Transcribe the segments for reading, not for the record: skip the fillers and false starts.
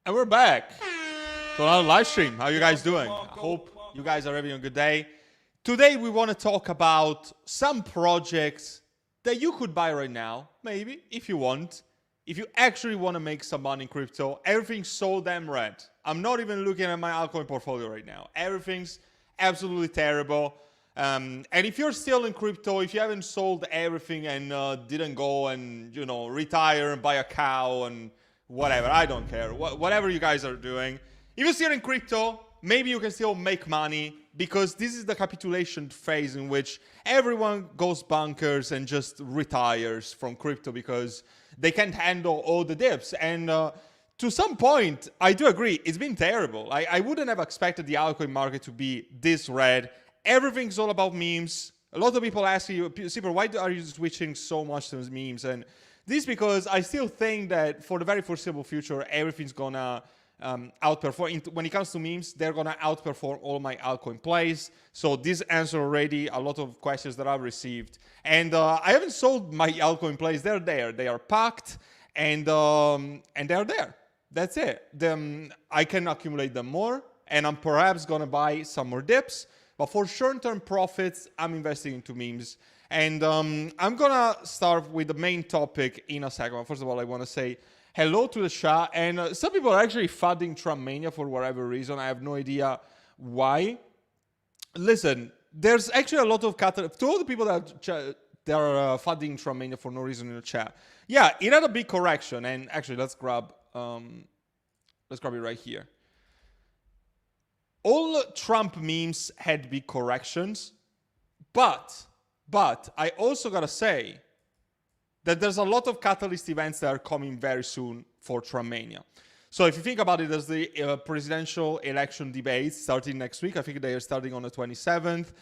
And we're back to another live stream. How you guys doing? I hope you guys are having a good day. Today we want to talk about some projects that you could buy right now, maybe, if you want. If you actually want to make some money in crypto, everything's so damn red. I'm not even looking at my altcoin portfolio right now. Everything's absolutely terrible. And if you're still in crypto, if you haven't sold everything and didn't go and, retire and buy a cow and whatever, I don't care. Whatever you guys are doing. If you're still in crypto, maybe you can still make money because this is the capitulation phase in which everyone goes bonkers and just retires from crypto because they can't handle all the dips. And to some point, I do agree, it's been terrible. I wouldn't have expected the altcoin market to be this red. Everything's all about memes. A lot of people ask you, Super, why are you switching so much to memes? And this is because I still think that for the very foreseeable future, everything's gonna outperform. When it comes to memes, they're gonna outperform all my altcoin plays. So this answers already a lot of questions that I've received. And I haven't sold my altcoin plays. They're there. They are packed, and they're there. That's it. I can accumulate them more, and I'm perhaps gonna buy some more dips. But for short-term profits, I'm investing into memes. And I'm gonna start with the main topic in a second. First of all, I want to say hello to the chat. And some people are actually flooding Trump Mania for whatever reason. I have no idea why. Listen, there's actually a lot of to all the people that are flooding Trump Mania for no reason in the chat. Yeah, it had a big correction. And actually, let's grab it right here. All Trump memes had big corrections, but I also gotta say that there's a lot of catalyst events that are coming very soon for Trump Mania. So if you think about it, there's the presidential election debates starting next week. I think they are starting on the 27th.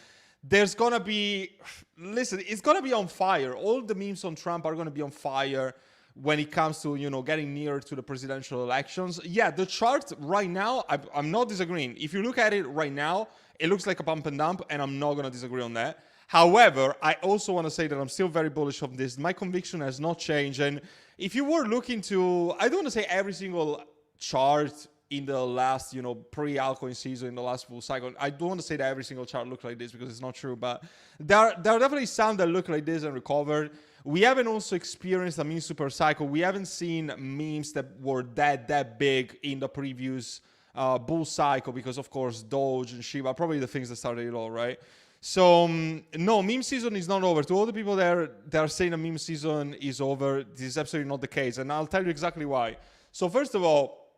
There's gonna be, listen, it's gonna be on fire. All the memes on Trump are gonna be on fire when it comes to, getting nearer to the presidential elections. Yeah, the chart right now, I'm not disagreeing. If you look at it right now, it looks like a pump and dump, and I'm not gonna disagree on that. However, I also want to say that I'm still very bullish on this. My conviction has not changed. And if you were looking to, I don't want to say every single chart in the last, pre-altcoin season, in the last full cycle, I don't want to say that every single chart looked like this because it's not true. But there are definitely some that look like this and recovered. We haven't also experienced a meme super cycle. We haven't seen memes that were that big in the previous bull cycle because, of course, Doge and Shiba, probably the things that started it all, right? So, no, meme season is not over. To all the people that are saying the meme season is over, this is absolutely not the case. And I'll tell you exactly why. So, first of all,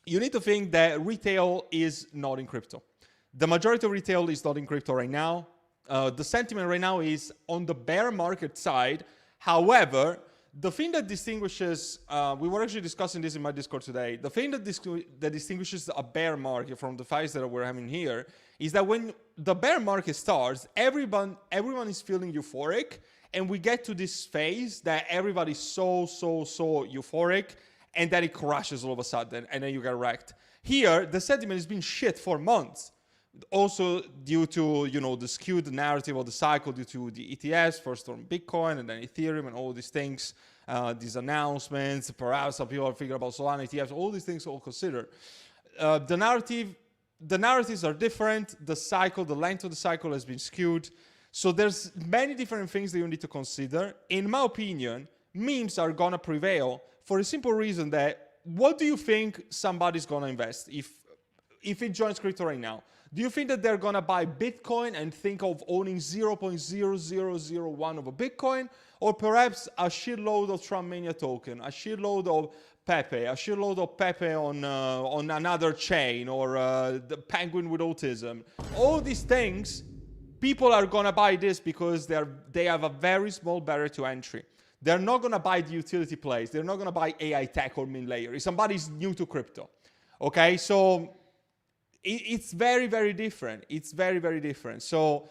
you need to think that retail is not in crypto. The majority of retail is not in crypto right now. The sentiment right now is on the bear market side. However, the thing that distinguishes, we were actually discussing this in my Discord today, the thing that distinguishes a bear market from the fights that we're having here is that when the bear market starts, everyone is feeling euphoric, and we get to this phase that everybody's so euphoric, and then it crashes all of a sudden, and then you get wrecked. Here, the sentiment has been shit for months. Also due to, the skewed narrative of the cycle due to the ETFs, first on Bitcoin and then Ethereum and all these things, these announcements, perhaps some people are thinking about Solana ETFs, all these things all considered. The narratives are different. The cycle, the length of the cycle has been skewed. So there's many different things that you need to consider. In my opinion, memes are gonna prevail for a simple reason that what do you think somebody's gonna invest if it joins crypto right now? Do you think that they're gonna buy Bitcoin and think of owning 0.0001 of a Bitcoin, or perhaps a shitload of Trump Mania token, a shitload of Pepe, a shitload of Pepe on another chain, or the penguin with autism? All these things, people are gonna buy this because they have a very small barrier to entry. They're not gonna buy the utility plays. They're not gonna buy AI tech or min layer. If somebody's new to crypto, okay, so. It's very different. It's very different. So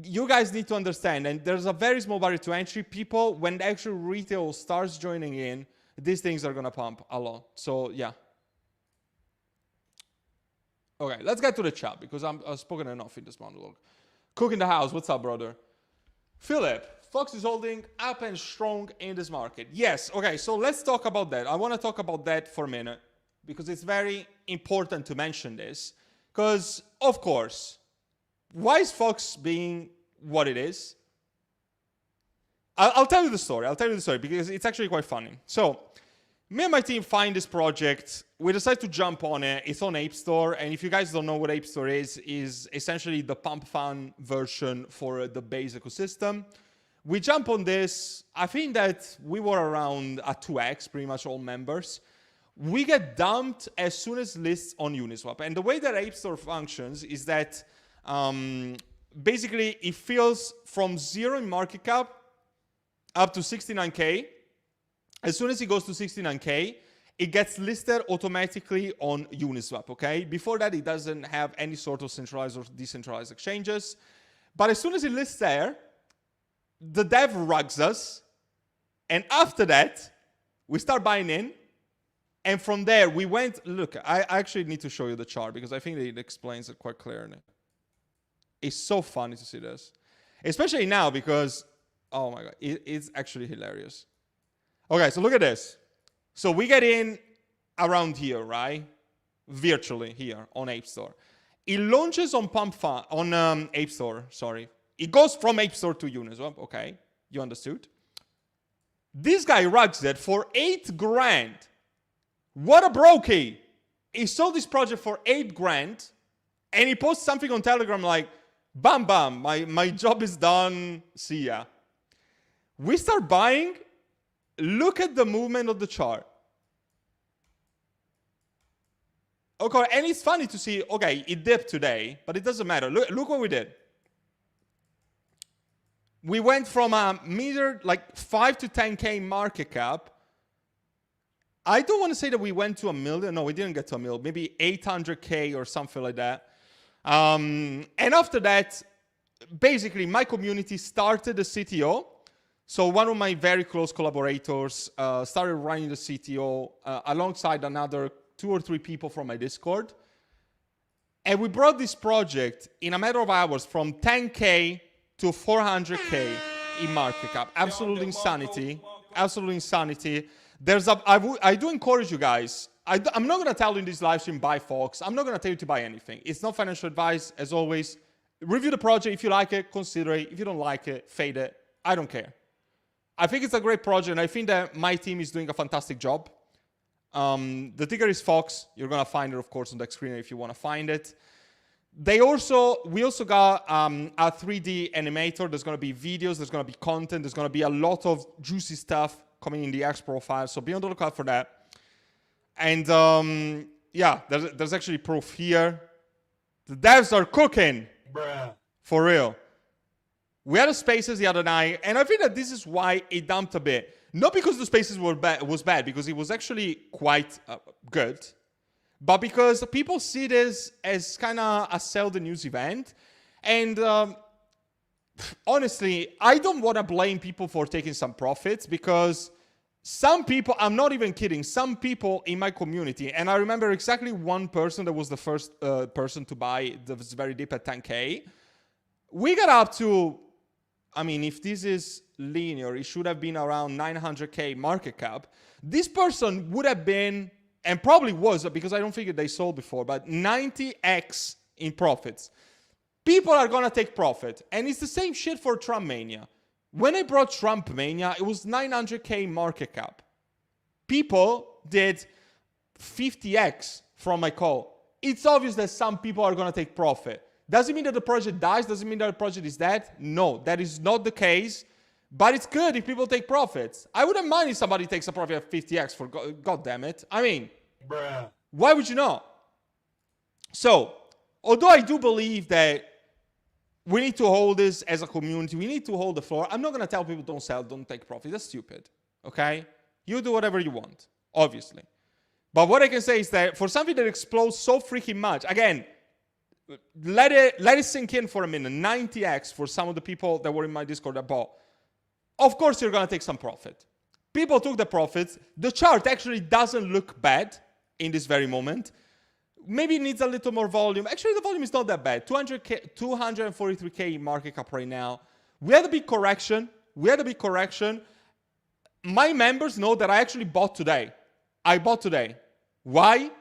you guys need to understand, and there's a very small barrier to entry. People, when the actual retail starts joining in, these things are gonna pump a lot. So yeah. Okay, let's get to the chat because I've spoken enough in this monologue. Cook in the house, what's up, brother? Philip, Fox is holding up and strong in this market. Yes, okay, so let's talk about that. I wanna talk about that for a minute. because it's very important to mention this. Because, of course, why is Fox being what it is? I'll tell you the story. Because it's actually quite funny. So, me and my team find this project. We decide to jump on it. It's on Ape Store. And if you guys don't know what Ape Store is essentially the pump fund version for the base ecosystem. We jump on this. I think that we were around a 2x, pretty much all members. We get dumped as soon as lists on Uniswap. And the way that Ape Store functions is that basically it fills from 0 in market cap up to 69K. As soon as it goes to 69K, it gets listed automatically on Uniswap, okay? Before that, it doesn't have any sort of centralized or decentralized exchanges. But as soon as it lists there, the dev rugs us. And after that, we start buying in. And from there, we went, look, I actually need to show you the chart because I think it explains it quite clearly. It's so funny to see this. Especially now because, oh my God, it's actually hilarious. Okay, so look at this. So we get in around here, right? Virtually here on Ape Store. It launches on Ape Store, sorry. It goes from Ape Store to Uniswap, okay? You understood? This guy rugs it for 8 grand. What a brokey. He sold this project for 8 grand and he posts something on Telegram like, bam, bam, my job is done, see ya. We start buying. Look at the movement of the chart. Okay, and it's funny to see, okay, it dipped today, but it doesn't matter. Look what we did. We went from a meter, like 5 to 10K market cap. I don't want to say that we went to 1 million. No, we didn't get to 1 million. Maybe 800K or something like that. And after that, basically, my community started the CTO. So one of my very close collaborators started running the CTO alongside another 2 or 3 people from my Discord. And we brought this project in a matter of hours from 10K to 400K in market cap. Absolute insanity. Absolute insanity. I do encourage you guys. I'm not going to tell you in this live stream, buy Fox. I'm not going to tell you to buy anything. It's not financial advice, as always. Review the project. If you like it, consider it. If you don't like it, fade it. I don't care. I think it's a great project, and I think that my team is doing a fantastic job. The ticker is Fox. You're going to find it, of course, on the screen if you want to find it. We also got a 3D animator. There's going to be videos. There's going to be content. There's going to be a lot of juicy stuff coming in the X profile. So be on the lookout for that. And yeah, there's actually proof here. The devs are cooking. Bruh. For real. We had a spaces the other night, and I think that this is why it dumped a bit. Not because the spaces was bad, because it was actually quite good, but because people see this as kind of a sell the news event. And honestly, I don't want to blame people for taking some profits, because some people, I'm not even kidding, some people in my community, and I remember exactly one person that was the first person to buy that was very deep at 10K. We got up to, I mean, if this is linear, it should have been around 900K market cap. This person would have been, and probably was, because I don't think they sold before, but 90x in profits. People are going to take profit. And it's the same shit for Trump Mania. When I brought Trump Mania, it was 900K market cap. People did 50x from my call. It's obvious that some people are going to take profit. Does it mean that the project dies? Does it mean that the project is dead? No, that is not the case. But it's good if people take profits. I wouldn't mind if somebody takes a profit at 50x for God damn it. I mean, bruh. Why would you not? So, although I do believe that we need to hold this as a community, we need to hold the floor. I'm not going to tell people don't sell, don't take profit. That's stupid. Okay? You do whatever you want, obviously. But what I can say is that for something that explodes so freaking much, again, let it sink in for a minute. 90x for some of the people that were in my Discord that bought. Of course, you're going to take some profit. People took the profits. The chart actually doesn't look bad in this very moment. Maybe it needs a little more volume. Actually, the volume is not that bad. 243K market cap right now. We had a big correction. My members know that I actually bought today. I bought today. Why?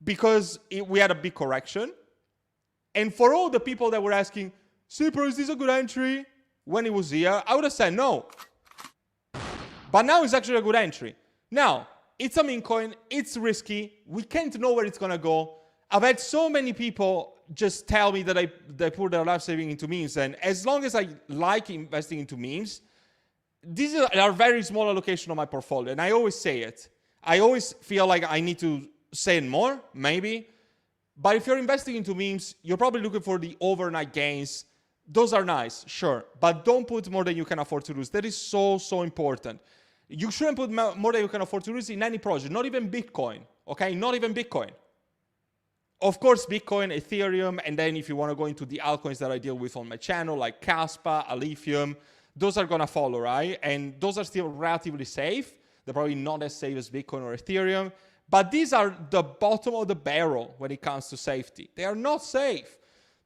Because we had a big correction. And for all the people that were asking, Super, is this a good entry? When it was here, I would have said no. But now it's actually a good entry. Now, it's a meme coin. It's risky. We can't know where it's going to go. I've had so many people just tell me that they put their life saving into memes. And as long as I like investing into memes, these are a very small allocation of my portfolio. And I always say it. I always feel like I need to say it more, maybe. But if you're investing into memes, you're probably looking for the overnight gains. Those are nice, sure. But don't put more than you can afford to lose. That is so, so important. You shouldn't put more than you can afford to lose in any project, not even Bitcoin, okay? Not even Bitcoin. Of course, Bitcoin, Ethereum, and then if you want to go into the altcoins that I deal with on my channel, like Kaspa, Lithium, those are going to follow, right? And those are still relatively safe. They're probably not as safe as Bitcoin or Ethereum. But these are the bottom of the barrel when it comes to safety. They are not safe.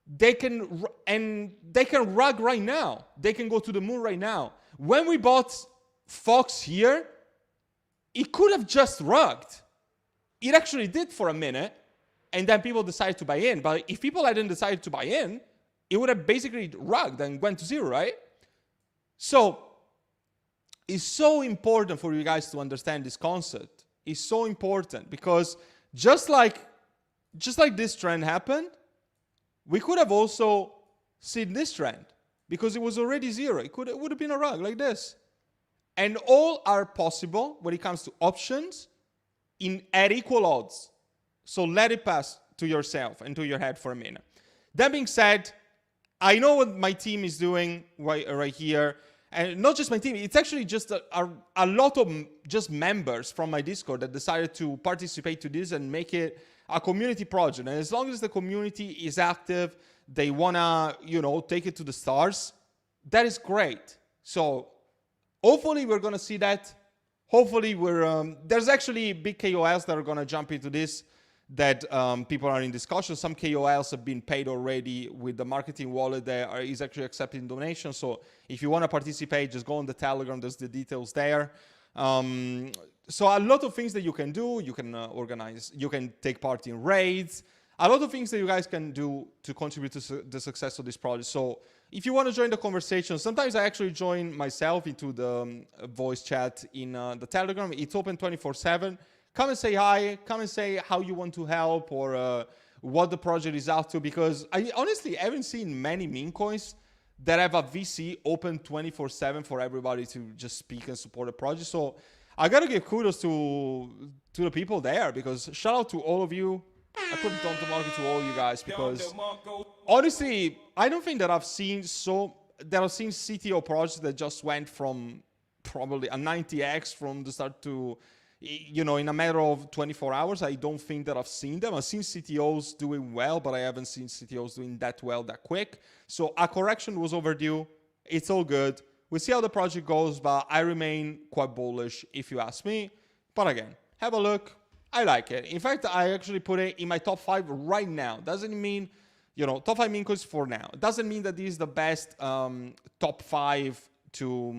They can rug right now. They can go to the moon right now. When we bought Fox here, it could have just rugged. It actually did for a minute, and then people decided to buy in. But if people hadn't decided to buy in, it would have basically rugged and went to zero, right? So it's so important for you guys to understand this concept. It's so important because just like this trend happened, we could have also seen this trend because it was already zero. It would have been a rug like this. And all are possible when it comes to options at equal odds. So let it pass to yourself and to your head for a minute. That being said, I know what my team is doing right here. And not just my team, it's actually just a lot of just members from my Discord that decided to participate to this and make it a community project. And as long as the community is active, they want to, take it to the stars, that is great. So hopefully we're going to see that. Hopefully there's actually big KOLs that are going to jump into this that people are in discussion. Some KOLs have been paid already with the marketing wallet that is actually accepting donations. So if you want to participate, just go on the Telegram. There's the details there. So a lot of things that you can do. You can organize. You can take part in raids. A lot of things that you guys can do to contribute to the success of this project. So if you want to join the conversation, sometimes I actually join myself into the voice chat in the Telegram. It's open 24/7. Come and say hi, come and say how you want to help or what the project is up to, because I honestly haven't seen many meme coins that have a VC open 24/7 for everybody to just speak and support the project. So I gotta give kudos to the people there, because shout out to all of you. I put it on the market to all you guys, because honestly, I don't think that I've seen CTO projects that just went from probably a 90x from the start to, in a matter of 24 hours. I don't think that I've seen them. I've seen CTOs doing well, but I haven't seen CTOs doing that well that quick. So a correction was overdue. It's all good. We'll see how the project goes, but I remain quite bullish if you ask me. But again, have a look. I like it. In fact, I actually put it in my top 5 right now. Doesn't mean, top 5 meme coins for now. It doesn't mean that this is the best top 5 to...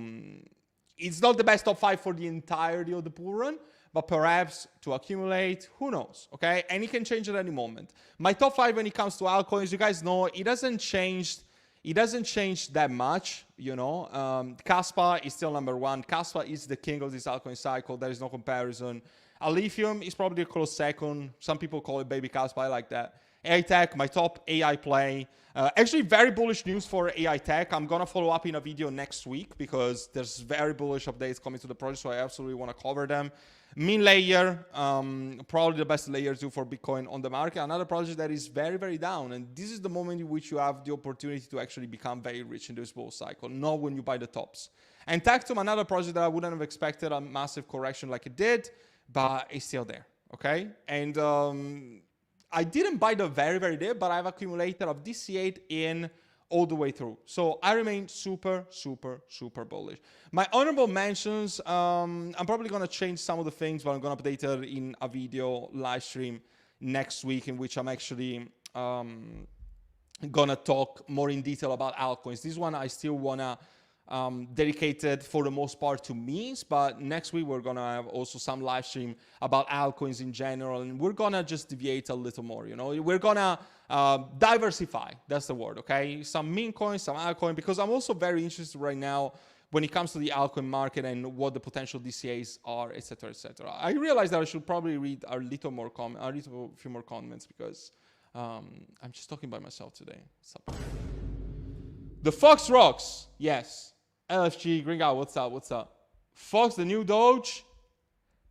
It's not the best top 5 for the entirety of the bull run, but perhaps to accumulate, who knows, okay? And it can change at any moment. My top 5 when it comes to altcoins, you guys know, it doesn't change that much, Kaspa is still number 1. Kaspa is the king of this altcoin cycle. There is no comparison. Lithium is probably a close second. Some people call it baby Kaspa. I like that. AI tech, my top AI play. Actually, very bullish news for AI tech. I'm going to follow up in a video next week because there's very bullish updates coming to the project, so I absolutely want to cover them. Min layer, probably the best layer 2 for Bitcoin on the market. Another project that is very, very down. And this is the moment in which you have the opportunity to actually become very rich in this bull cycle, not when you buy the tops. And Tactum, another project that I wouldn't have expected a massive correction like it did, but it's still there, okay? And I didn't buy the very, very dip, but I've accumulated, I've DCA'd in all the way through. So I remain super, super, super bullish. My honorable mentions, I'm probably going to change some of the things, but I'm going to update it in a video live stream next week, in which I'm actually going to talk more in detail about altcoins. This one I still want to dedicated for the most part to memes, but next week we're gonna have also some live stream about altcoins in general, and we're gonna just deviate a little more, you know. We're gonna diversify, that's the word, okay? Some meme coins, some altcoin, because I'm also very interested right now when it comes to the altcoin market and what the potential DCAs are, etc., etc. I realized that I should probably read a few more comments, because I'm just talking by myself today. What's up? The Fox rocks, yes. LFG, Green Guy, what's up, what's up? Fox, the new Doge?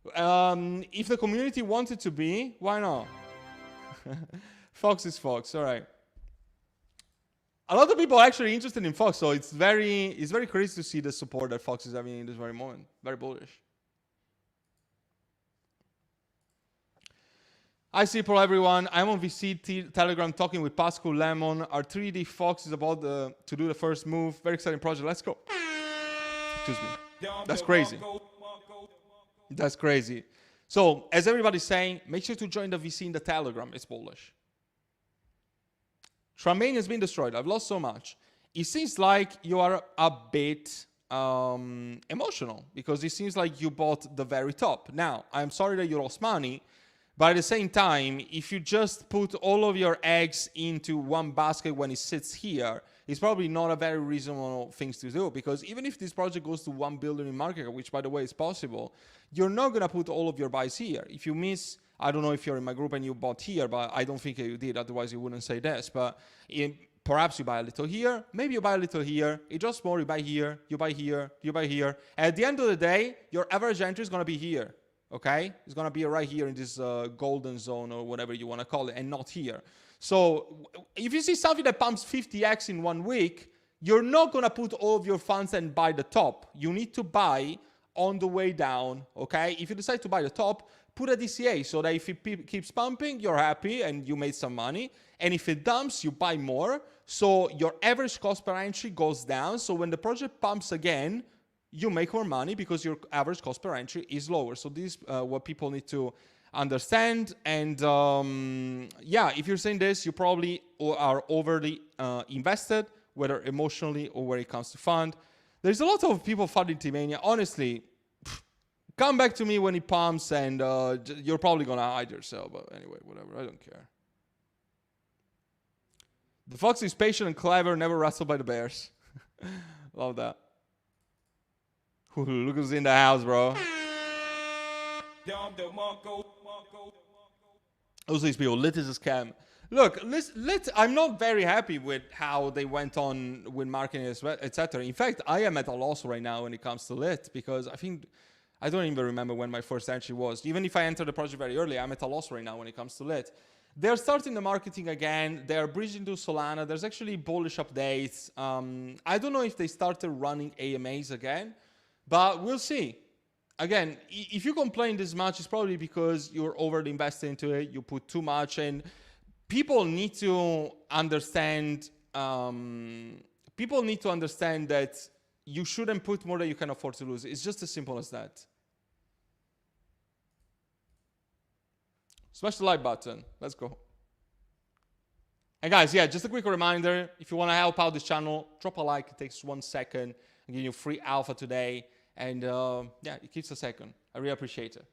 If the community wanted to be, why not? Fox is Fox, all right. A lot of people are actually interested in Fox, so it's very crazy to see the support that Fox is having in this very moment. Very bullish. I see for everyone. I'm on VC Telegram talking with Pascal Lemon. Our 3D Fox is about to do the first move. Very exciting project. Let's go. Excuse me. That's crazy. That's crazy. So, as everybody's saying, make sure to join the VC in the Telegram. It's bullish. Tramaine has been destroyed. I've lost so much. It seems like you are a bit emotional, because it seems like you bought the very top. Now, I'm sorry that you lost money, but at the same time, if you just put all of your eggs into one basket when it sits here, it's probably not a very reasonable thing to do, because even if this project goes to 1 billion in market cap, which by the way is possible, you're not going to put all of your buys here. If you miss, I don't know if you're in my group and you bought here, but I don't think you did, otherwise you wouldn't say this, but perhaps you buy a little here, maybe you buy a little here, it drops more, you buy here, you buy here, you buy here. At the end of the day, your average entry is going to be here. Okay, it's gonna be right here in this golden zone or whatever you want to call it, and not here. So if you see something that pumps 50x in 1 week, you're not gonna put all of your funds and buy the top. You need to buy on the way down. Okay, if you decide to buy the top, put a DCA so that if it keeps pumping, you're happy and you made some money. And if it dumps, you buy more. So your average cost per entry goes down. So when the project pumps again, you make more money because your average cost per entry is lower. So this is what people need to understand. And yeah, if you're saying this, you probably are overly invested, whether emotionally or when it comes to fund. There's a lot of people funding T-Mania. Honestly, come back to me when it pumps, and you're probably going to hide yourself. But anyway, whatever. I don't care. The Fox is patient and clever, never rustled by the bears. Love that. Look who's in the house, bro. Also, these people, lit is a scam. Look, lit, I'm not very happy with how they went on with marketing, etc. In fact, I am at a loss right now when it comes to lit, because I don't even remember when my first entry was. Even if I entered the project very early, I'm at a loss right now when it comes to lit. They're starting the marketing again. They're bridging to Solana. There's actually bullish updates. I don't know if they started running AMAs again, but we'll see. Again, if you complain this much, it's probably because you're overly invested into it. You put too much, and people need to understand. People need to understand that you shouldn't put more than you can afford to lose. It's just as simple as that. Smash the like button. Let's go. And guys, yeah, just a quick reminder, if you want to help out this channel, drop a like. It takes 1 second. I'm giving you free alpha today. And yeah, it keeps a second. I really appreciate it.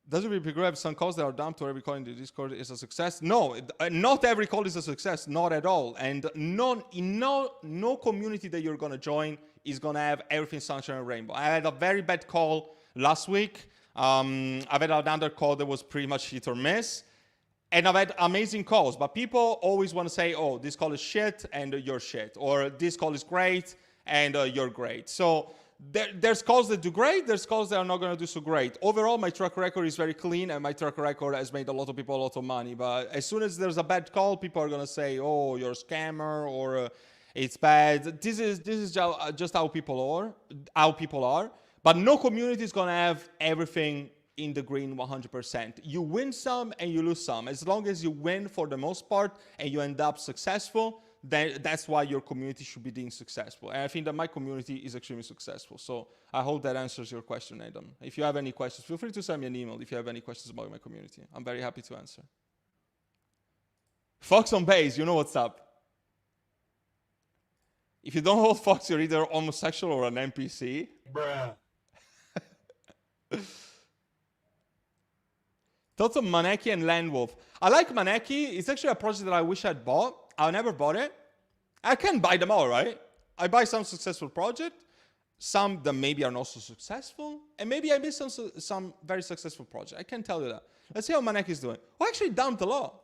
Doesn't it grab some calls that are dumped or every call in the Discord is a success? No, not every call is a success, not at all. And no community that you're gonna join is gonna have everything sunshine and rainbow. I had a very bad call last week. I've had another call that was pretty much hit or miss. And I've had amazing calls, but people always want to say, oh, this call is shit and you're shit. Or this call is great and you're great. So there's calls that do great, there's calls that are not going to do so great. Overall, my track record is very clean, and my track record has made a lot of people a lot of money. But as soon as there's a bad call, people are going to say, oh, you're a scammer, or it's bad. This is just how people are. But no community is going to have everything in the green 100%. You win some and you lose some. As long as you win for the most part and you end up successful, then that's why your community should be being successful. And I think that my community is extremely successful. So I hope that answers your question, Adam. If you have any questions, feel free to send me an email if you have any questions about my community. I'm very happy to answer. Fox on base, you know what's up. If you don't hold Fox, you're either homosexual or an NPC. Bruh. Thoughts on Maneki and Landwolf. I like Maneki. It's actually a project that I wish I'd bought. I never bought it. I can buy them all, right? I buy some successful project, some that maybe are not so successful, and maybe I miss some very successful project. I can tell you that. Let's see how Maneki is doing. Oh, actually dumped a lot.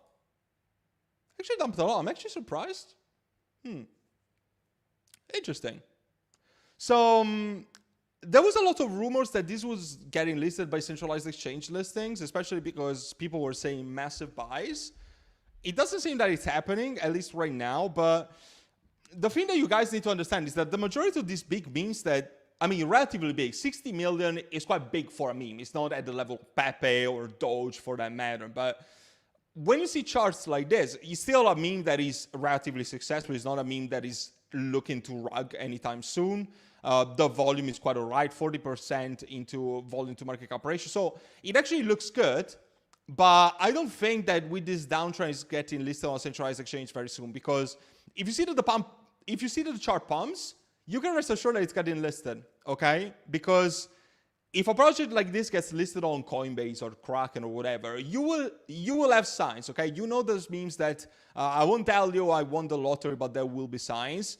I'm actually surprised. Interesting. So there was a lot of rumors that this was getting listed by centralized exchange listings, especially because people were saying massive buys. It doesn't seem that it's happening, at least right now, but the thing that you guys need to understand is that the majority of these big memes that, I mean, relatively big, 60 million is quite big for a meme. It's not at the level of Pepe or Doge for that matter, but when you see charts like this, it's still a meme that is relatively successful. It's not a meme that is looking to rug anytime soon. The volume is quite all right, 40% into volume to market cap ratio. So it actually looks good, but I don't think that with this downtrend is getting listed on a centralized exchange very soon, because if you see that the chart pumps, you can rest assured that it's getting listed, okay? Because if a project like this gets listed on Coinbase or Kraken or whatever, you will have signs, okay? You know those memes that I won't tell you I won the lottery, but there will be signs.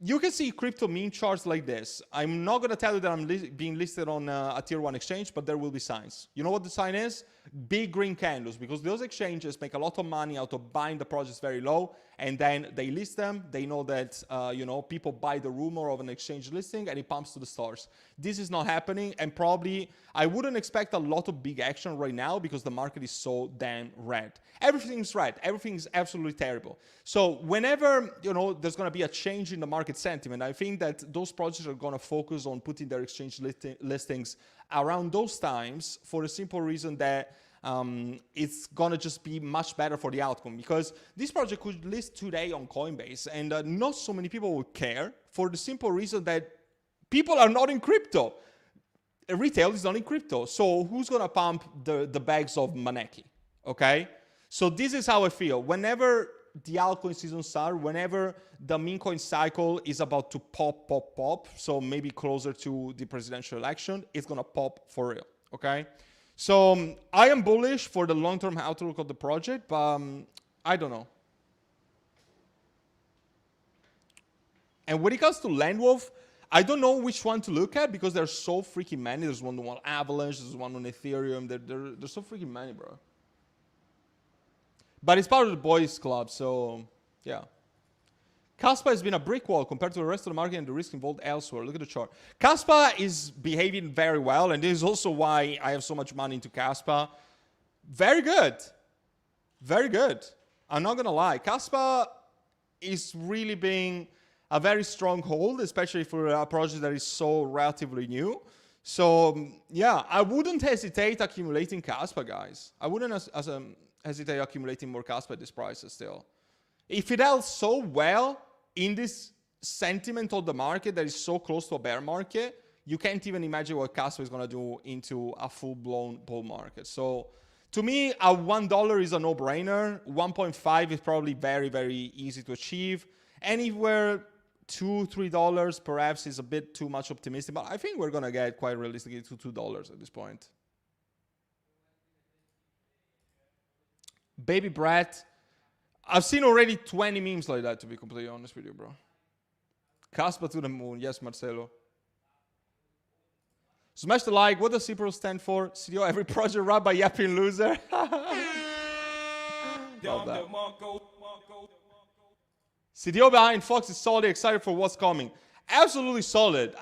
You can see crypto meme charts like this. I'm not going to tell you that I'm being listed on a tier 1 exchange, but there will be signs. You know what the sign is? Big green candles, because those exchanges make a lot of money out of buying the projects very low, and then they list them. They know that, people buy the rumor of an exchange listing and it pumps to the stars. This is not happening, and probably I wouldn't expect a lot of big action right now because the market is so damn red. Everything's red. Everything's absolutely terrible. So whenever, there's going to be a change in the market sentiment, I think that those projects are going to focus on putting their exchange listings around those times, for the simple reason that it's going to just be much better for the outcome, because this project could list today on Coinbase and not so many people would care, for the simple reason that people are not in crypto. Retail is not in crypto. So who's going to pump the bags of Maneki? Okay? So this is how I feel. Whenever the altcoin season starts, whenever the meme coin cycle is about to pop, so maybe closer to the presidential election, it's going to pop for real. Okay? So I am bullish for the long-term outlook of the project, but I don't know. And when it comes to Landwolf, I don't know which one to look at because there's so freaking many. There's one on Avalanche, there's one on Ethereum. There's so freaking many, bro. But it's part of the boys club, so yeah. Kaspa has been a brick wall compared to the rest of the market and the risk involved elsewhere. Look at the chart. Kaspa is behaving very well, and this is also why I have so much money into Kaspa. Very good. Very good. I'm not going to lie. Kaspa is really being a very strong hold, especially for a project that is so relatively new. So, yeah, I wouldn't hesitate accumulating Kaspa, guys. I wouldn't hesitate accumulating more Kaspa at this price still. If it held so well in this sentiment of the market that is so close to a bear market, you can't even imagine what Kaspa is going to do into a full-blown bull market. So to me, a $1 is a no-brainer. 1.5 is probably very, very easy to achieve. Anywhere $2, $3 perhaps is a bit too much optimistic, but I think we're going to get quite realistically to $2 at this point. Baby Brat. I've seen already 20 memes like that, to be completely honest with you, bro. Kaspa to the moon. Yes, Marcelo. Smash the like. What does CPRO stand for? CDO, every project run by yapping loser. Love that. CDO behind Fox is solid. Excited for what's coming. Absolutely solid.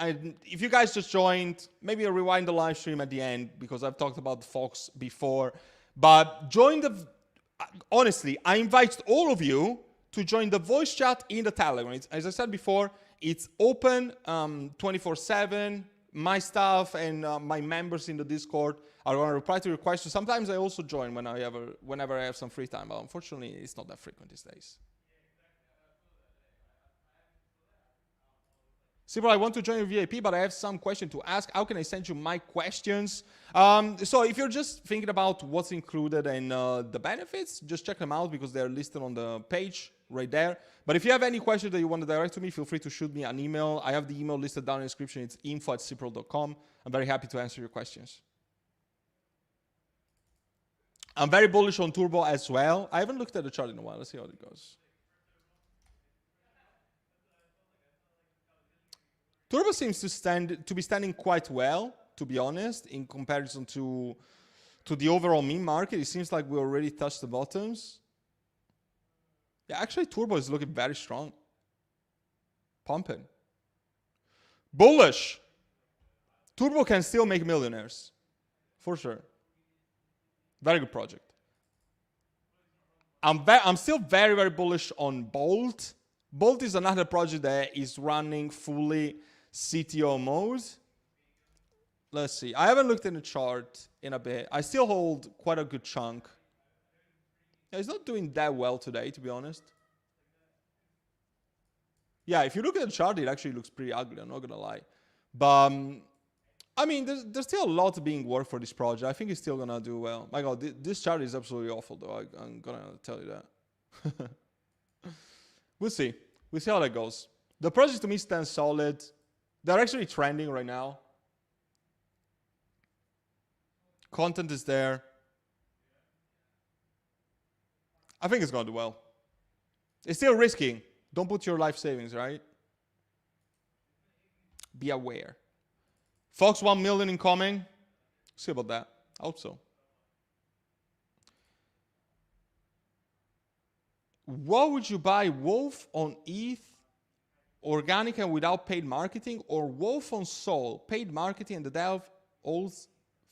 If you guys just joined, maybe I'll rewind the live stream at the end because I've talked about Fox before. But join the... Honestly, I invite all of you to join the voice chat in the Telegram. As I said before, it's open 24/7. My staff and my members in the Discord are going to reply to your questions. Sometimes I also join whenever I have some free time, but unfortunately, it's not that frequent these days. Simple, I want to join your VIP, but I have some question to ask. How can I send you my questions? So if you're just thinking about what's included in the benefits, just check them out because they're listed on the page right there. But if you have any questions that you want to direct to me, feel free to shoot me an email. I have the email listed down in the description. It's info@cipro.com. I'm very happy to answer your questions. I'm very bullish on Turbo as well. I haven't looked at the chart in a while. Let's see how it goes. Turbo seems to be standing quite well, to be honest, in comparison to the overall meme market. It seems like we already touched the bottoms. Yeah, actually, Turbo is looking very strong. Pumping. Bullish. Turbo can still make millionaires. For sure. Very good project. I'm still very, very bullish on Bolt. Bolt is another project that is running fully CTO mode. Let's see. I haven't looked in the chart in a bit. I still hold quite a good chunk. Yeah, it's not doing that well today, to be honest. Yeah, if you look at the chart, it actually looks pretty ugly. I'm not going to lie. But, I mean, there's still a lot being worked for this project. I think it's still going to do well. My God, this chart is absolutely awful, though. I'm going to tell you that. We'll see. We'll see how that goes. The project, to me, stands solid. They're actually trending right now. Content is there. I think it's going to do well. It's still risky. Don't put your life savings, right? Be aware. Fox 1 million incoming. See about that. I hope so. What would you buy? Wolf on ETH, organic and without paid marketing, or Wolf on Sol, paid marketing and the DAO owes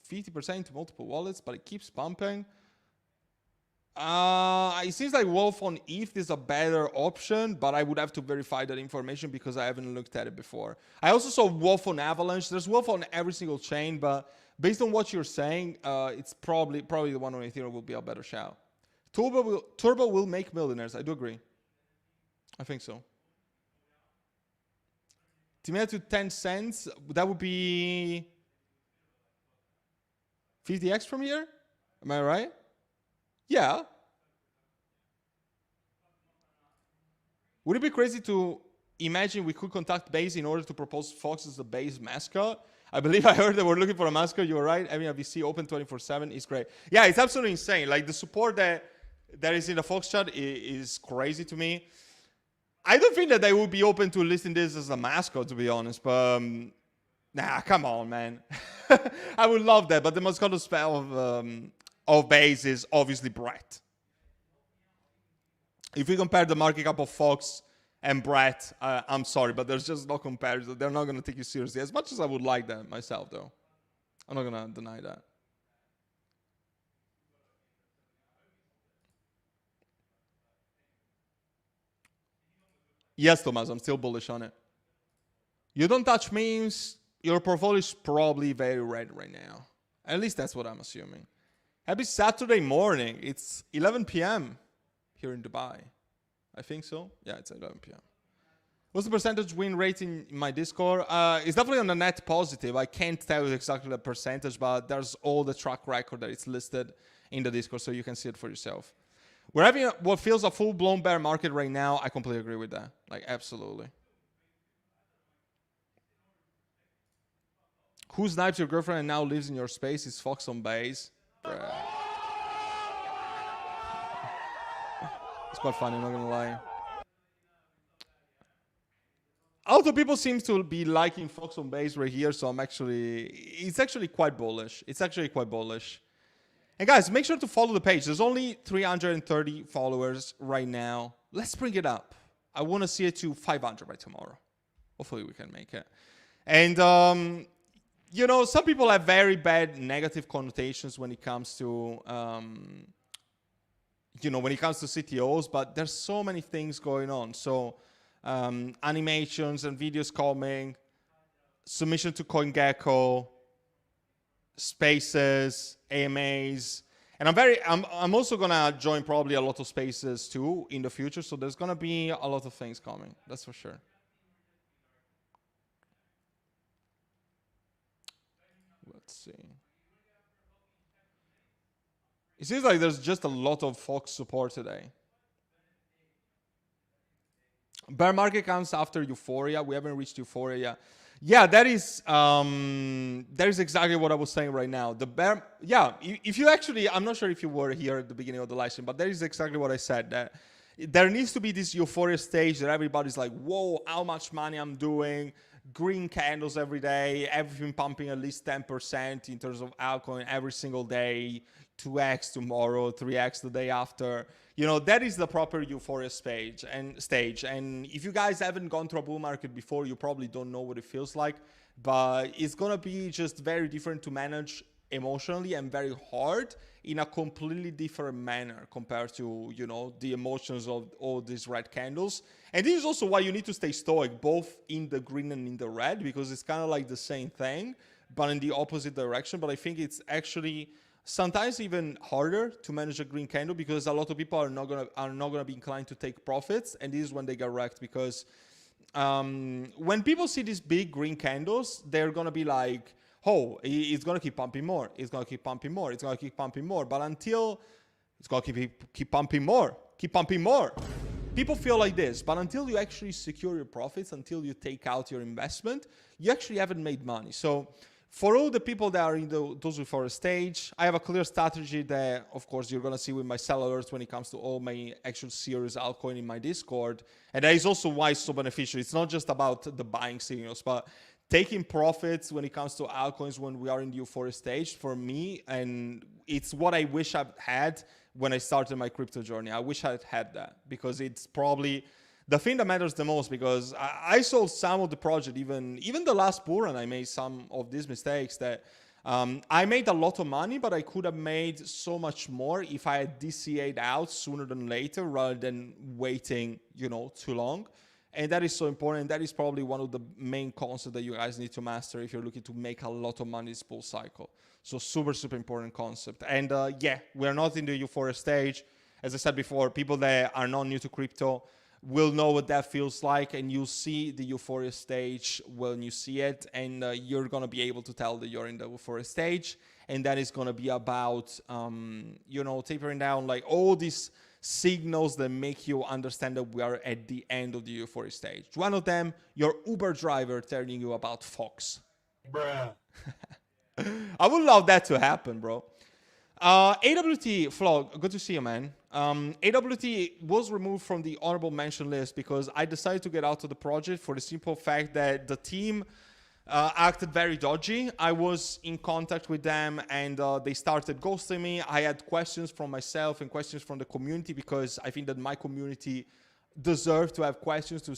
50% to multiple wallets, but it keeps pumping? It seems like Wolf on ETH is a better option, but I would have to verify that information because I haven't looked at it before. I also saw Wolf on Avalanche. There's Wolf on every single chain, but based on what you're saying, it's probably the one on Ethereum will be a better shout. Turbo will make millionaires. I do agree. I think so. To 10 cents, that would be 50x from here? Am I right? Yeah. Would it be crazy to imagine we could contact Base in order to propose Fox as the Base mascot? I believe I heard that we're looking for a mascot. You were right. Having a VC open 24/7 is great. Yeah, it's absolutely insane. Like, the support that is in the Fox chat is crazy to me. I don't think that they would be open to listing this as a mascot, to be honest. But nah, come on, man. I would love that. But the mascot of Base is obviously Brett. If we compare the market cap of Fox and Brett, I'm sorry, but there's just no comparison. They're not going to take you seriously. As much as I would like that myself, though. I'm not going to deny that. Yes, Thomas, I'm still bullish on it. You don't touch memes, your portfolio is probably very red right now. At least that's what I'm assuming. Happy Saturday morning. It's 11 p.m. here in Dubai. I think so. Yeah, it's 11 p.m. What's the percentage win rate in my Discord? It's definitely on the net positive. I can't tell you exactly the percentage, but there's all the track record that it's listed in the Discord, so you can see it for yourself. We're having what feels a full-blown bear market right now. I completely agree with that. Like, absolutely. Who snipes your girlfriend and now lives in your space is Fox on Base. Bruh. It's quite funny, I'm not gonna lie. Other people seem to be liking Fox on Base right here, so it's actually quite bullish. It's actually quite bullish. And guys, make sure to follow the page. There's only 330 followers right now. Let's bring it up. I want to see it to 500 by tomorrow. Hopefully we can make it. And, you know, some people have very bad negative connotations when it comes to, you know, when it comes to CTOs, but there's so many things going on. So, animations and videos coming, submission to CoinGecko, spaces, AMAs, and I'm also gonna join probably a lot of spaces too in the future. So there's gonna be a lot of things coming. That's for sure. see. It seems like there's just a lot of Fox support today. Bear market comes after Euphoria. We haven't reached Euphoria yet. Yeah, that is exactly what I was saying right now. The bear, yeah. If you actually, I'm not sure if you were here at the beginning of the live stream, but that is exactly what I said. That there needs to be this Euphoria stage that everybody's like, whoa, how much money I'm doing, green candles every day, everything pumping at least 10% in terms of altcoin every single day, 2x tomorrow, 3x the day after. You know, that is the proper Euphoria stage. And if you guys haven't gone through a bull market before, you probably don't know what it feels like. But it's gonna be just very different to manage emotionally and very hard in a completely different manner compared to, you know, the emotions of all these red candles. And this is also why you need to stay stoic, both in the green and in the red, because it's kind of like the same thing, but in the opposite direction. But I think it's actually sometimes even harder to manage a green candle because a lot of people are not gonna be inclined to take profits, and this is when they get wrecked because when people see these big green candles, they're gonna be like, oh, it's gonna keep pumping more, it's gonna keep pumping more, it's gonna keep pumping more, but until it's gonna keep pumping more, keep pumping more. People feel like this, but until you actually secure your profits, until you take out your investment, you actually haven't made money. So for all the people that are in those Euphoria stage, I have a clear strategy that, of course, you're going to see with my sell alerts when it comes to all my actual serious altcoin in my Discord. And that is also why it's so beneficial. It's not just about the buying signals, but taking profits when it comes to altcoins when we are in the Euphoria stage for me. And it's what I wish I'd had when I started my crypto journey. I wish I'd had that because it's probably the thing that matters the most, because I sold some of the project, even the last bull run, I made some of these mistakes that I made a lot of money, but I could have made so much more if I had DCA'd out sooner than later rather than waiting, you know, too long. And that is so important. That is probably one of the main concepts that you guys need to master if you're looking to make a lot of money this bull cycle. So super, super important concept. And yeah, we're not in the Euphoria stage. As I said before, people that are not new to crypto will know what that feels like, and you'll see the Euphoria stage when you see it, and you're going to be able to tell that you're in the Euphoria stage, and that is going to be about, you know, tapering down like all these signals that make you understand that we are at the end of the Euphoria stage. One of them, your Uber driver telling you about Fox. Bruh. I would love that to happen, bro. AWT Flog, good to see you, man. AWT was removed from the honorable mention list because I decided to get out of the project for the simple fact that the team acted very dodgy. I was in contact with them and they started ghosting me. I had questions from myself and questions from the community because I think that my community deserve to have questions to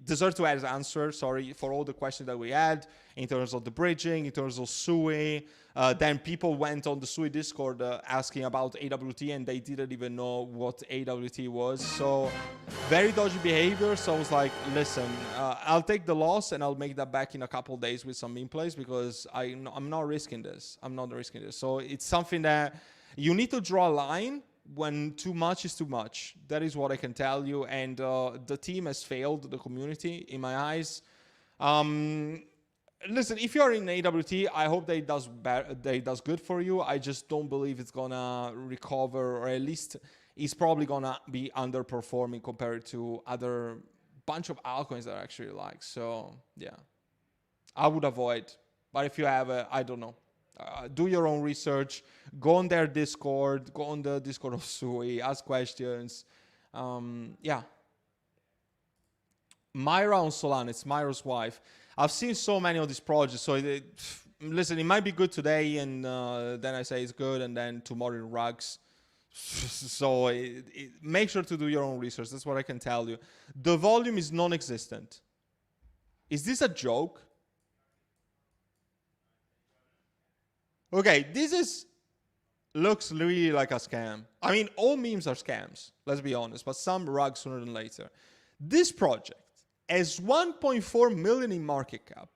deserve to have answers, for all the questions that we had in terms of the bridging, in terms of SUI. Then people went on the SUI Discord asking about AWT and they didn't even know what AWT was. So very dodgy behavior. So I was like, listen, I'll take the loss and I'll make that back in a couple of days with some meme plays because I'm not risking this. I'm not risking this. So it's something that you need to draw a line when too much is too much. That is what I can tell you. And the team has failed the community in my eyes. Listen, if you're in AWT, I hope that it does good for you. I just don't believe it's gonna recover, or at least it's probably gonna be underperforming compared to other bunch of altcoins that I actually like. So yeah, I would avoid. But if you have I don't know. Do your own research. Go on their Discord. Go on the Discord of Sui. Ask questions. Yeah. Myra on Solana. It's Myra's wife. I've seen so many of these projects. So listen, it might be good today, and then I say it's good, and then tomorrow it rugs. So make sure to do your own research. That's what I can tell you. The volume is non-existent. Is this a joke? Okay, looks really like a scam. I mean, all memes are scams, let's be honest, but some rug sooner than later. This project has 1.4 million in market cap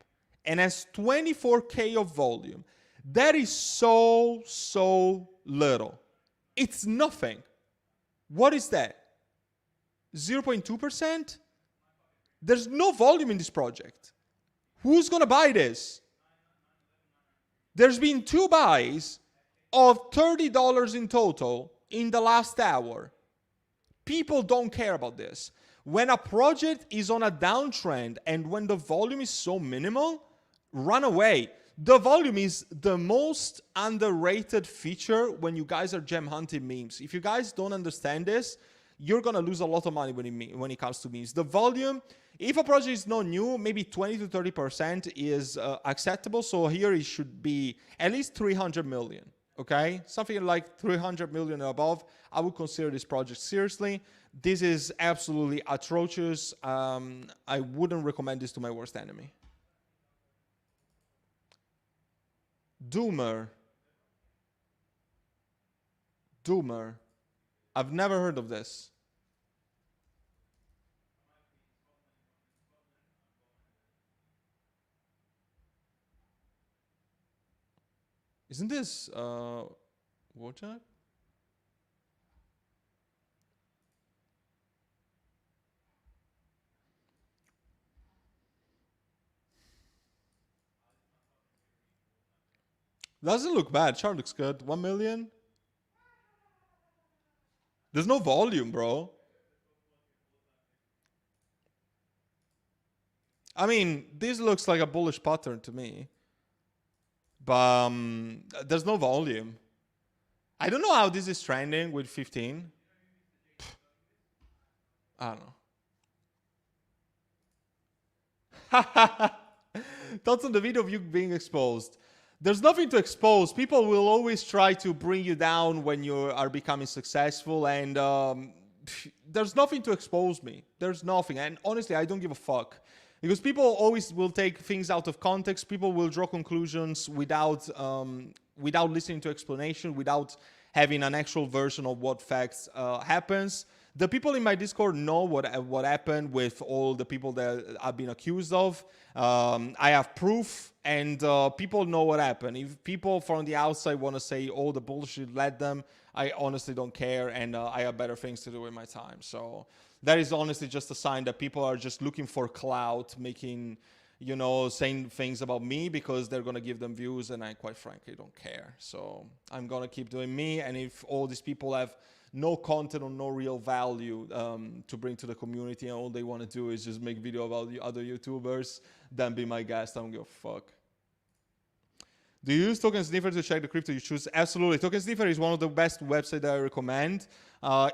and has 24K of volume. That is so little. It's nothing. What is that? 0.2%? There's no volume in this project. Who's gonna buy this? There's been 2 buys of $30 in total in the last hour. People don't care about this. When a project is on a downtrend and when the volume is so minimal, run away. The volume is the most underrated feature when you guys are gem hunting memes. If you guys don't understand this, you're going to lose a lot of money when it comes to memes. The volume, if a project is not new, maybe 20 to 30% is acceptable. So here it should be at least 300 million. Okay, something like 300 million and above, I would consider this project seriously. This is absolutely atrocious. I wouldn't recommend this to my worst enemy. Doomer. I've never heard of this. Isn't this Wojak? Doesn't look bad. Chart looks good. 1 million. There's no volume, bro. I mean, this looks like a bullish pattern to me. But there's no volume. I don't know how this is trending with 15. I don't know. Thoughts on the video of you being exposed? There's nothing to expose. People will always try to bring you down when you are becoming successful, and there's nothing to expose me. There's nothing, and honestly, I don't give a fuck. Because people always will take things out of context. People will draw conclusions without listening to explanation, without having an actual version of what facts happens. The people in my Discord know what happened with all the people that I've been accused of. I have proof, and people know what happened. If people from the outside want to say all the bullshit led them, I honestly don't care, and I have better things to do with my time. So that is honestly just a sign that people are just looking for clout, making, you know, saying things about me because they're going to give them views, and I quite frankly don't care. So I'm going to keep doing me, and if all these people have no content or no real value to bring to the community, and all they want to do is just make video about the other YouTubers, then be my guest. I don't give a fuck. Do you use Token Sniffer to check the crypto you choose? Absolutely. Token Sniffer is one of the best websites that I recommend.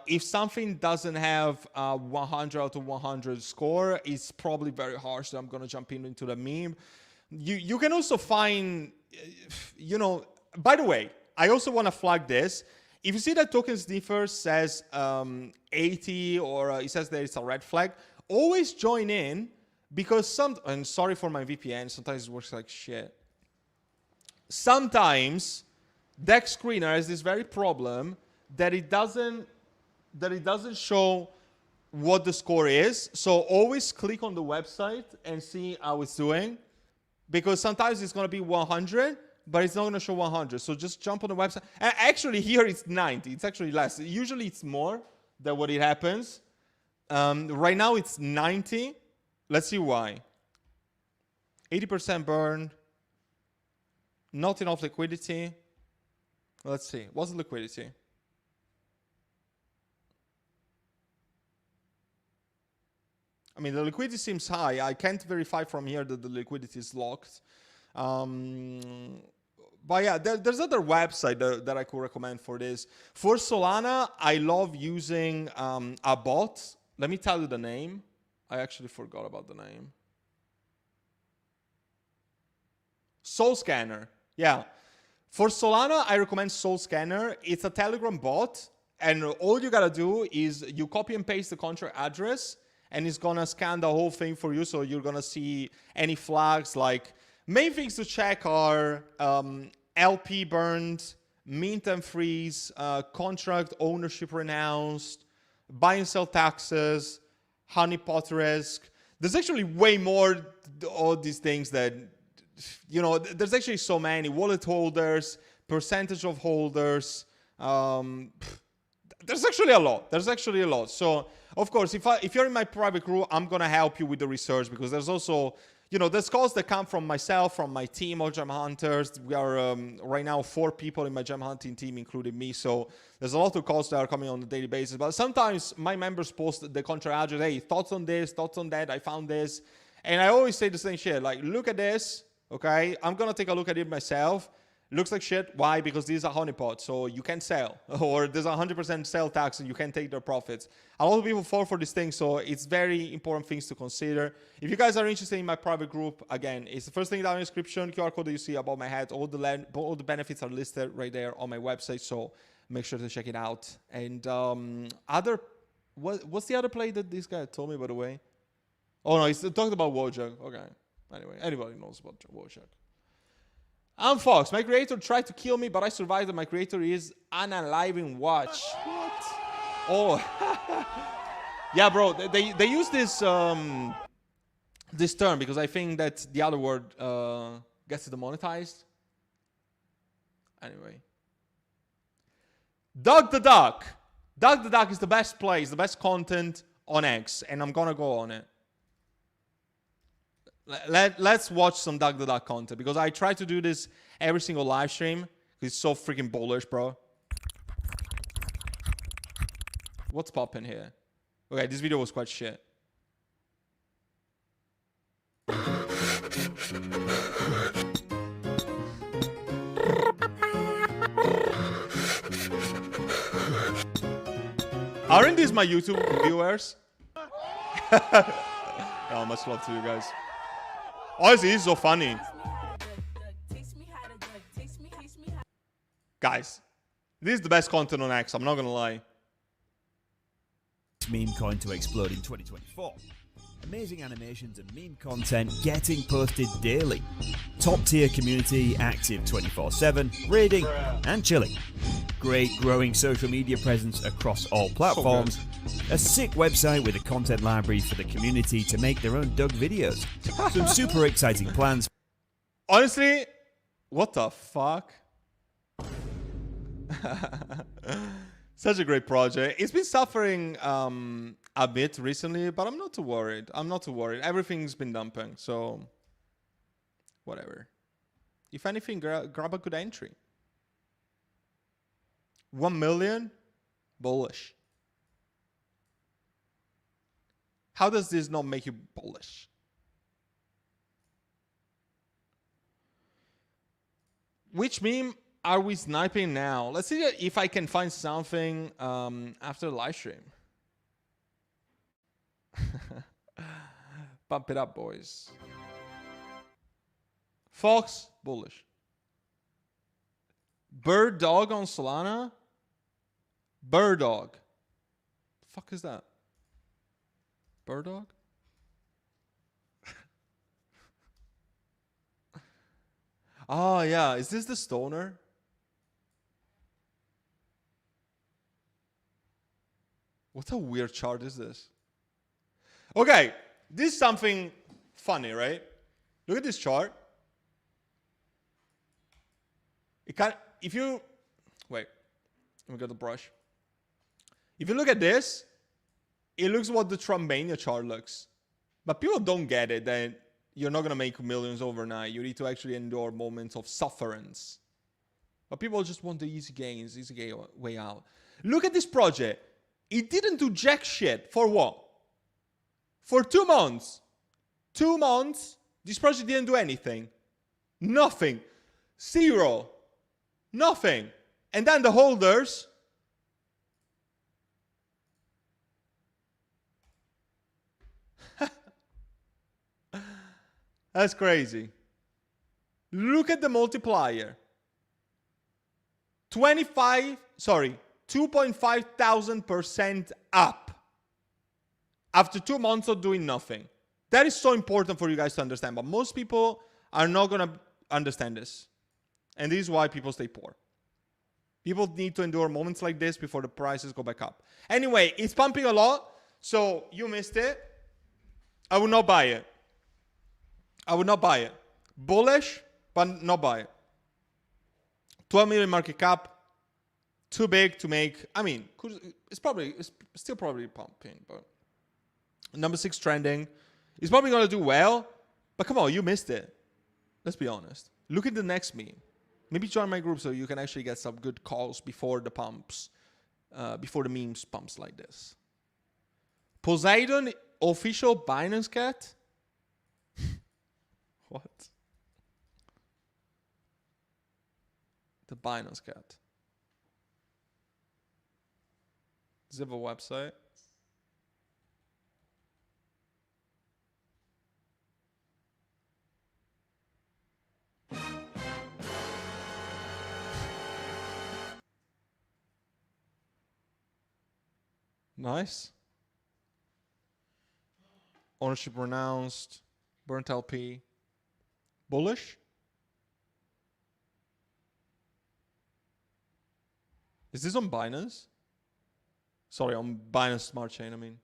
If something doesn't have a 100 out of 100 score, it's probably very harsh, so I'm going to jump into the meme. You can also find, you know, by the way, I also want to flag this. If you see that Token Sniffer says 80 or it says that it's a red flag, always join in, because and sorry for my VPN, sometimes it works like shit. Sometimes Dex Screener has this very problem that it doesn't show what the score is. So always click on the website and see how it's doing, because sometimes it's going to be 100, but it's not going to show 100. So just jump on the website. And actually here it's 90. It's actually less. Usually it's more than what it happens. Right now it's 90. Let's see why. 80% burn. Not enough liquidity. Let's see. What's the liquidity? I mean, the liquidity seems high. I can't verify from here that the liquidity is locked. But yeah, there's other website that I could recommend for this. For Solana, I love using a bot. Let me tell you the name. I actually forgot about the name. Soul Scanner. Yeah. For Solana, I recommend Soul Scanner. It's a Telegram bot, and all you gotta do is you copy and paste the contract address, and it's gonna scan the whole thing for you. So you're gonna see any flags. Like, main things to check are LP burned, mint and freeze, contract ownership renounced, buy and sell taxes, honeypot risk. There's actually way more all these things that, you know, there's actually so many. Wallet holders, percentage of holders. There's actually a lot. So, of course, if you're in my private group, I'm going to help you with the research, because there's also you know, there's calls that come from myself, from my team of gem hunters. We are right now 4 people in my gem hunting team, including me. So there's a lot of calls that are coming on a daily basis. But sometimes my members post the contract address, hey, thoughts on this, thoughts on that, I found this. And I always say the same shit, like, look at this, okay? I'm going to take a look at it myself. Looks like shit. Why? Because this is a honeypot, so you can sell. Or there's 100% sell tax and you can take their profits. A lot of people fall for this thing, so it's very important things to consider. If you guys are interested in my private group, again, it's the first thing down in the description, QR code that you see above my head. All the benefits are listed right there on my website, so make sure to check it out. And what's the other play that this guy told me, by the way? Oh, no, he's talking about Wojak. Okay. Anyway, anybody knows about Wojak. I'm Fox. My creator tried to kill me, but I survived, and my creator is unaliving watch. What? Oh. Yeah, bro. They use this this term because I think that the other word gets demonetized. Anyway. Doug the Duck. Doug the Duck is the best play, is the best content on X, and I'm gonna go on it. Let's watch some Doug the Duck content, because I try to do this every single live stream. It's so freaking bullish, bro. What's popping here? Okay, this video was quite shit. Aren't these my YouTube viewers? Oh, much love to you guys. Honestly, this is so funny. Guys, this is the best content on X, I'm not gonna lie. Meme coin to explode in 2024. Amazing animations and meme content getting posted daily. Top tier community active 24/7, raiding and chilling. Great growing social media presence across all platforms. A sick website with a content library for the community to make their own Doug videos. Some super exciting plans. Honestly, what the fuck? Such a great project. It's been suffering a bit recently, but I'm not too worried. I'm not too worried. Everything's been dumping, so whatever. If anything, grab a good entry. 1 million? Bullish. How does this not make you bullish? Which meme are we sniping now? Let's see if I can find something after the live stream. Pump it up, boys. Fox, bullish. Bird Dog on Solana? Bird Dog. The fuck is that? Bird Dog? Oh, yeah. Is this the stoner? What a weird chart is this? Okay, this is something funny, right? Look at this chart. It can, if you, wait, let me get the brush. If you look at this, it looks what the Trumpmania chart looks. But people don't get it that you're not going to make millions overnight. You need to actually endure moments of sufferance. But people just want the easy gains, easy way out. Look at this project. It didn't do jack shit. For what? For 2 months. 2 months, this project didn't do anything. Nothing. Zero. Nothing. And then the holders. That's crazy. Look at the multiplier. 2.5,000% up after 2 months of doing nothing. That is so important for you guys to understand, but most people are not going to understand this. And this is why people stay poor. People need to endure moments like this before the prices go back up. Anyway, it's pumping a lot, so you missed it. I would not buy it. I would not buy it. Bullish, but not buy it. 12 million market cap. Too big to make. I mean, it's still probably pumping, but number 6 trending. It's probably going to do well, But come on, you missed it. Let's be honest. Look at the next meme. Maybe join my group so you can actually get some good calls before the pumps, before the memes pumps like this. Poseidon official Binance cat? What? The Binance cat. Does it have a website? Nice. Ownership renounced. Burnt LP. Bullish? Is this on Binance? Sorry, on Binance Smart Chain, I mean.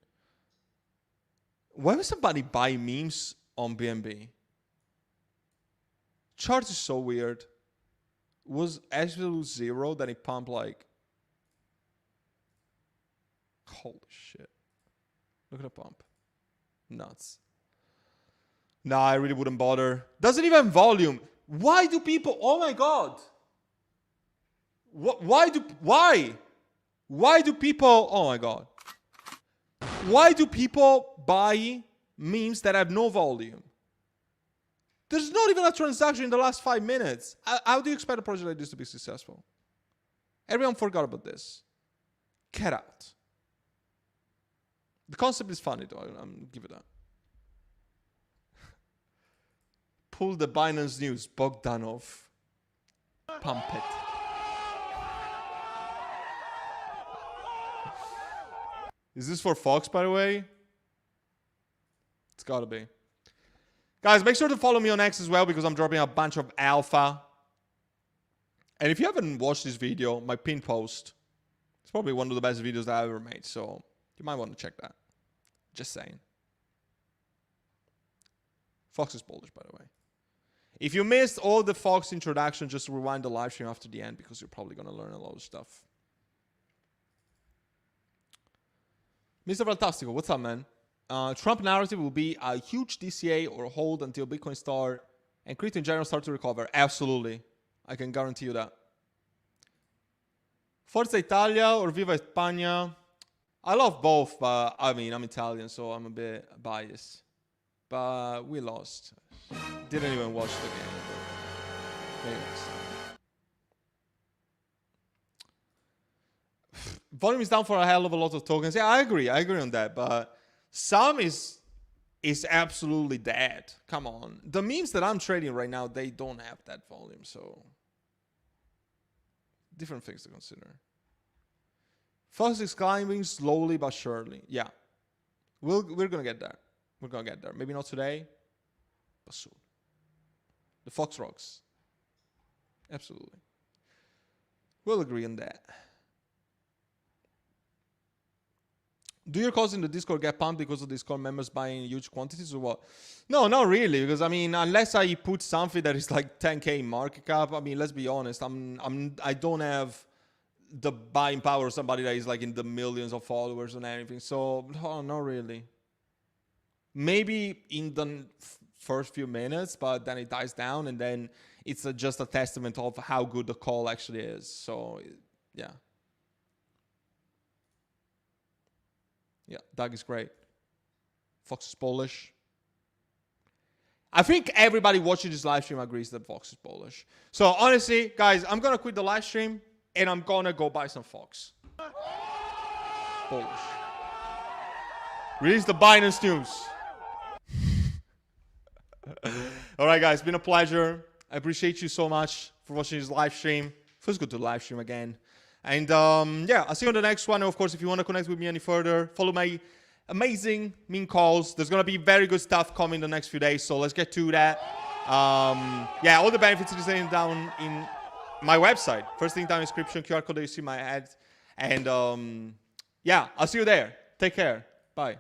Why would somebody buy memes on BNB? Chart is so weird. Was absolute zero, then it pumped like... Holy shit. Look at the pump. Nuts. Nah, I really wouldn't bother. Doesn't even volume. Why do people... Oh my god. Why do people... Oh my god. Why do people buy memes that have no volume? There's not even a transaction in the last 5 minutes. How do you expect a project like this to be successful? Everyone forgot about this. Get out. The concept is funny though, I'm give it that. Pull the Binance news, Bogdanov. Pump it. Is this for Fox, by the way? It's gotta be. Guys, make sure to follow me on X as well because I'm dropping a bunch of alpha. And if you haven't watched this video, my pin post, it's probably one of the best videos that I've ever made. So you might want to check that. Just saying. Fox is bullish, by the way. If you missed all the Fox introduction, just rewind the live stream after the end because you're probably going to learn a lot of stuff. Mr. Fantastico, what's up, man? Trump narrative will be a huge DCA or hold until Bitcoin start and crypto in general start to recover. Absolutely. I can guarantee you that. Forza Italia or Viva España? I love both, but I mean, I'm Italian, so I'm a bit biased. But we lost. Didn't even watch the game. Maybe next time. Volume is down for a hell of a lot of tokens. Yeah, I agree on that. But some is absolutely dead. Come on. The memes that I'm trading right now, they don't have that volume. So different things to consider. Fox is climbing slowly but surely. Yeah. We're going to get there. We're going to get there. Maybe not today, but soon. The Fox rocks. Absolutely. We'll agree on that. Do your calls in the Discord get pumped because of Discord members buying huge quantities or what? No, not really. Because, I mean, unless I put something that is like 10K market cap, I mean, let's be honest. I don't have the buying power of somebody that is like in the millions of followers and anything. So, no, not really. Maybe in the first few minutes, but then it dies down and then it's just a testament of how good the call actually is. So, yeah. Yeah, Doug is great. Fox is Polish. I think everybody watching this live stream agrees that Fox is Polish. So, honestly, guys, I'm going to quit the live stream and I'm going to go buy some Fox. Polish. Release the Binance news. All right, guys, it's been a pleasure. I appreciate you so much for watching this live stream. Feels good to live stream again. And yeah, I'll see you on the next one. Of course, if you want to connect with me any further, follow my amazing meme calls. There's going to be very good stuff coming the next few days. So let's get to that. Yeah, all the benefits are sitting down in my website. First link down in the description, QR code that you see my ad. And yeah, I'll see you there. Take care. Bye.